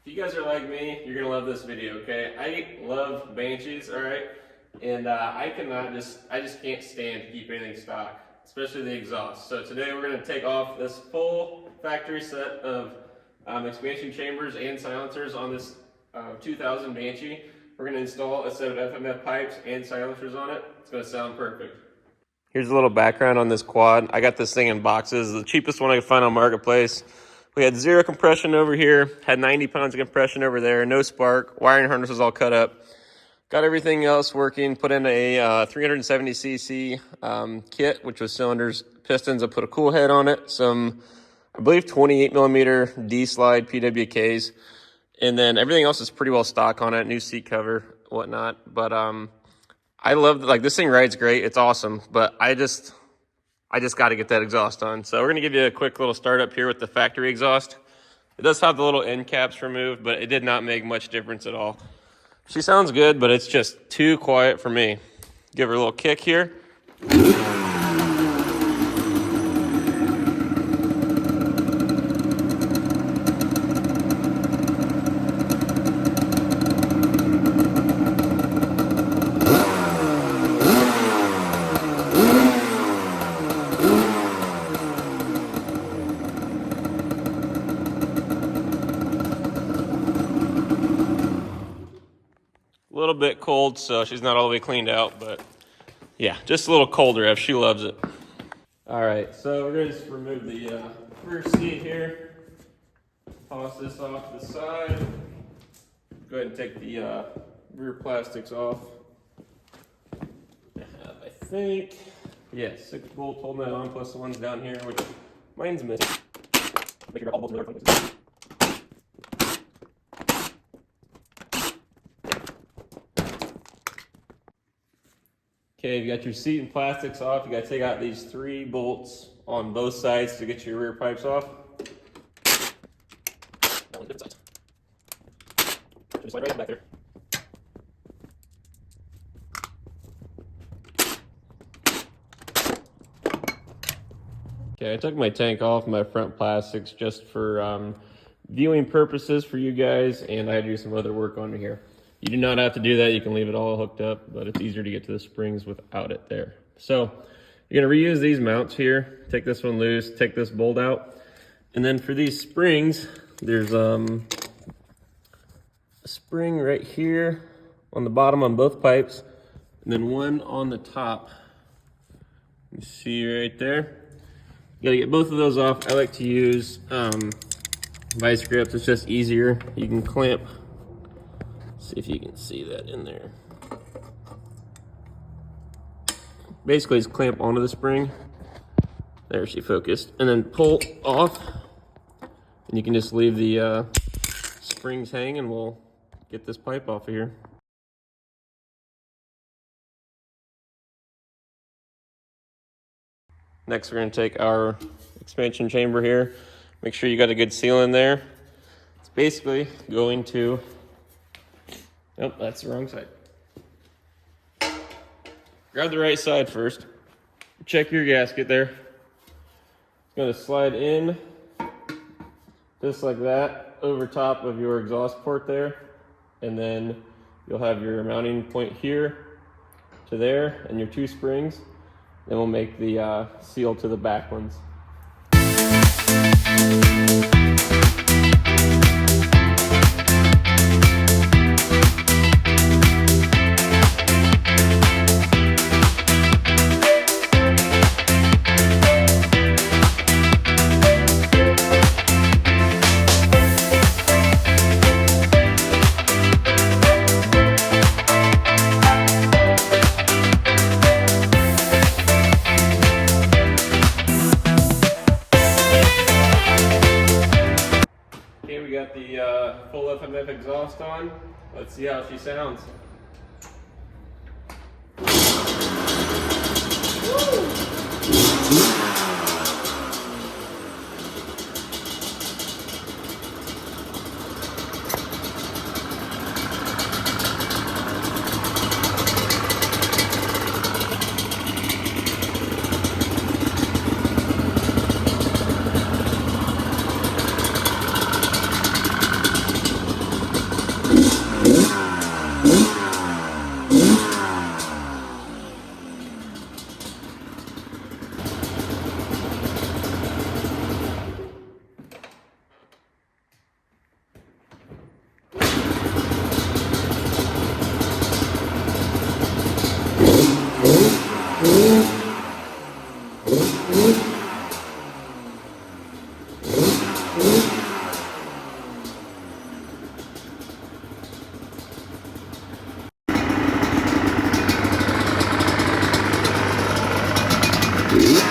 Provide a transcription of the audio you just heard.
If you guys are like me, you're gonna love this video, okay? I love Banshees, all right? And I just can't stand to keep anything stock, especially the exhaust. So today we're gonna take off this full factory set of expansion chambers and silencers on this 2000 Banshee. We're gonna install a set of FMF pipes and silencers on it. It's gonna sound perfect. Here's a little background on this quad. I got this thing in boxes, the cheapest one I could find on Marketplace. We had 0 compression over here, had 90 pounds of compression over there, no spark, wiring harness was all cut up. Got everything else working, put in a 370cc kit, which was cylinders, pistons. I put a cool head on it, some, I believe, 28 millimeter D-slide PWKs. And then everything else is pretty well stock on it, new seat cover, whatnot. But I love, like, this thing rides great, it's awesome, but I just got to get that exhaust on. So we're going to give you a quick little startup here with the factory exhaust. It does have the little end caps removed, but it did not make much difference at all. She sounds good, but it's just too quiet for me. Give her a little kick here. A little bit cold, so she's not all the way cleaned out, but yeah, just a little colder if she loves it. All right, so we're gonna just remove the rear seat here, toss this off to the side, go ahead and take the rear plastics off. I think, yeah, 6 bolts holding that on, plus the ones down here, which mine's missing. Make sure all bolts are Okay, you got your seat and plastics off. You got to take out these 3 bolts on both sides to get your rear pipes off. That one's different sides. Just slide right back there. Okay, I took my tank off my front plastics just for viewing purposes for you guys, and I had to do some other work on here. You do not have to do that. You can leave it all hooked up, but it's easier to get to the springs without it there. So you're gonna reuse these mounts here. Take this one loose, take this bolt out. And then for these springs, there's a spring right here on the bottom on both pipes, and then one on the top. You see right there. You gotta get both of those off. I like to use vice grips. It's just easier. You can clamp. See if you can see that in there. Basically, just clamp onto the spring. There, she focused. And then pull off. And you can just leave the springs hang, and we'll get this pipe off of here. Next, we're going to take our expansion chamber here. Make sure you got a good seal in there. It's basically going to... Nope, that's the wrong side. Grab the right side first. Check your gasket there. It's going to slide in just like that over top of your exhaust port there. And then you'll have your mounting point here to there and your 2 springs. Then we'll make the seal to the back ones. We got the full FMF exhaust on. Let's see how she sounds. Bye.